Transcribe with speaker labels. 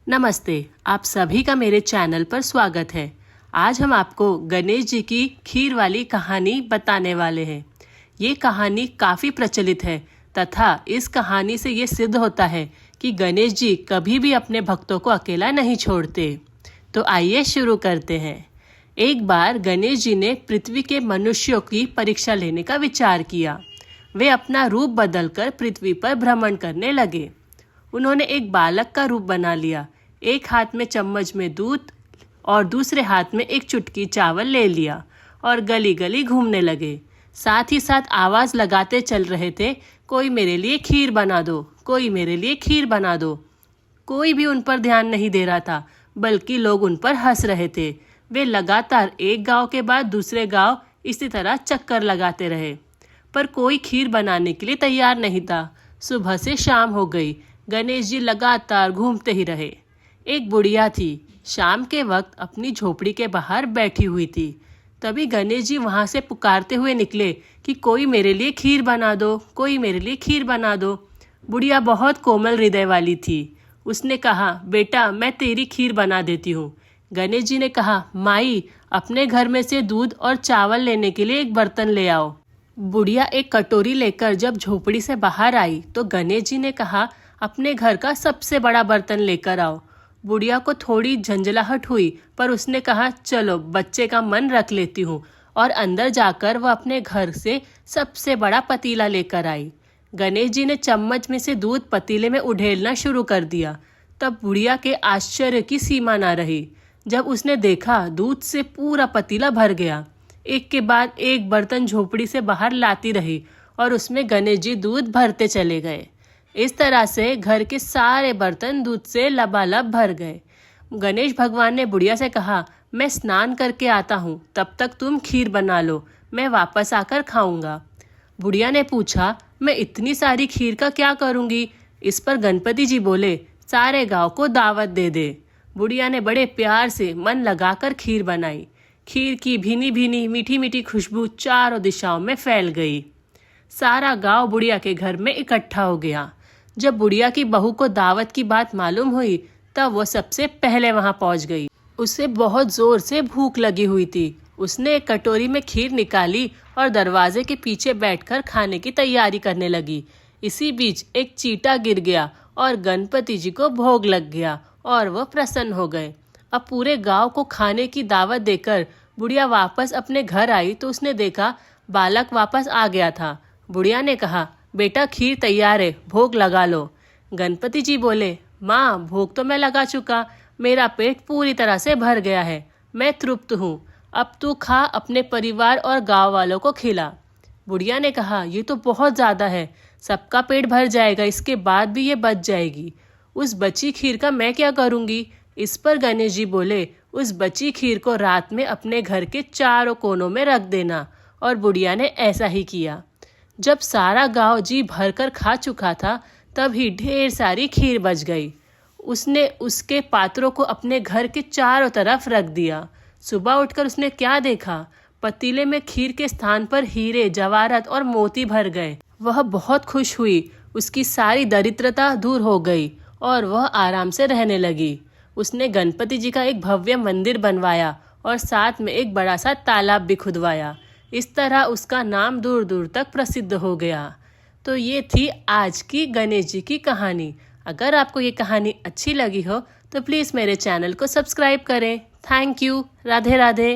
Speaker 1: नमस्ते, आप सभी का मेरे चैनल पर स्वागत है। आज हम आपको गणेश जी की खीर वाली कहानी बताने वाले हैं। ये कहानी काफ़ी प्रचलित है तथा इस कहानी से ये सिद्ध होता है कि गणेश जी कभी भी अपने भक्तों को अकेला नहीं छोड़ते। तो आइए शुरू करते हैं। एक बार गणेश जी ने पृथ्वी के मनुष्यों की परीक्षा लेने का विचार किया। वे अपना रूप बदलकर पृथ्वी पर भ्रमण करने लगे। उन्होंने एक बालक का रूप बना लिया। एक हाथ में चम्मच में दूध और दूसरे हाथ में एक चुटकी चावल ले लिया और गली गली घूमने लगे। साथ ही साथ आवाज लगाते चल रहे थे, कोई मेरे लिए खीर बना दो, कोई मेरे लिए खीर बना दो। कोई भी उन पर ध्यान नहीं दे रहा था, बल्कि लोग उन पर हंस रहे थे। वे लगातार एक गांव के बाद दूसरे गांव इसी तरह चक्कर लगाते रहे, पर कोई खीर बनाने के लिए तैयार नहीं था। सुबह से शाम हो गई, गणेश जी लगातार घूमते ही रहे। एक बुढ़िया थी, शाम के वक्त अपनी झोपड़ी के बाहर बैठी हुई थी। तभी गणेश जी वहां से पुकारते हुए निकले कि कोई मेरे लिए खीर बना दो, कोई मेरे लिए खीर बना दो। बुढ़िया बहुत कोमल हृदय वाली थी। उसने कहा, बेटा मैं तेरी खीर बना देती हूँ। गणेश जी ने कहा, माई अपने घर में से दूध और चावल लेने के लिए एक बर्तन ले आओ। बुढ़िया एक कटोरी लेकर जब झोपड़ी से बाहर आई तो गणेश जी ने कहा, अपने घर का सबसे बड़ा बर्तन लेकर आओ। बुढ़िया को थोड़ी झंझलाहट हुई, पर उसने कहा, चलो बच्चे का मन रख लेती हूँ, और अंदर जाकर वह अपने घर से सबसे बड़ा पतीला लेकर आई। गणेश जी ने चम्मच में से दूध पतीले में उड़ेलना शुरू कर दिया। तब बुढ़िया के आश्चर्य की सीमा न रही जब उसने देखा दूध से पूरा पतीला भर गया। एक के बाद एक बर्तन झोपड़ी से बाहर लाती रही और उसमें गणेश जी दूध भरते चले गए। इस तरह से घर के सारे बर्तन दूध से लबालब भर गए। गणेश भगवान ने बुढ़िया से कहा, मैं स्नान करके आता हूँ, तब तक तुम खीर बना लो, मैं वापस आकर खाऊंगा। बुढ़िया ने पूछा, मैं इतनी सारी खीर का क्या करूंगी? इस पर गणपति जी बोले, सारे गांव को दावत दे दे। बुढ़िया ने बड़े प्यार से मन लगाकर खीर बनाई। खीर की भीनी भीनी मीठी मीठी खुशबू चारों दिशाओं में फैल गई। सारा गांव बुढ़िया के घर में इकट्ठा हो गया। जब बुढ़िया की बहू को दावत की बात मालूम हुई तब वो सबसे पहले वहां पहुंच गई। उसे बहुत जोर से भूख लगी हुई थी। उसने एक कटोरी में खीर निकाली और दरवाजे के पीछे बैठकर खाने की तैयारी करने लगी। इसी बीच एक चींटा गिर गया और गणपति जी को भोग लग गया और वह प्रसन्न हो गए। अब पूरे गांव को खाने की दावत देकर बुढ़िया वापस अपने घर आई तो उसने देखा बालक वापस आ गया था। बुढ़िया ने कहा, बेटा खीर तैयार है, भोग लगा लो। गणपति जी बोले, माँ भोग तो मैं लगा चुका, मेरा पेट पूरी तरह से भर गया है, मैं तृप्त हूँ, अब तू खा, अपने परिवार और गांव वालों को खिला। बुढ़िया ने कहा, ये तो बहुत ज़्यादा है, सबका पेट भर जाएगा, इसके बाद भी ये बच जाएगी, उस बची खीर का मैं क्या करूँगी? इस पर गणेश जी बोले, उस बची खीर को रात में अपने घर के चारों कोनों में रख देना। और बुढ़िया ने ऐसा ही किया। जब सारा गांव जी भरकर खा चुका था तभी ढेर सारी खीर बच गई। उसने उसके पात्रों को अपने घर के चारों तरफ रख दिया। सुबह उठकर उसने क्या देखा? पतीले में खीर के स्थान पर हीरे, जवाहरात और मोती भर गए। वह बहुत खुश हुई, उसकी सारी दरिद्रता दूर हो गई और वह आराम से रहने लगी। उसने गणपति जी का एक भव्य मंदिर बनवाया और साथ में एक बड़ा सा तालाब भी खुदवाया। इस तरह उसका नाम दूर दूर तक प्रसिद्ध हो गया। तो ये थी आज की गणेश जी की कहानी। अगर आपको ये कहानी अच्छी लगी हो तो प्लीज़ मेरे चैनल को सब्सक्राइब करें। Thank you. राधे राधे।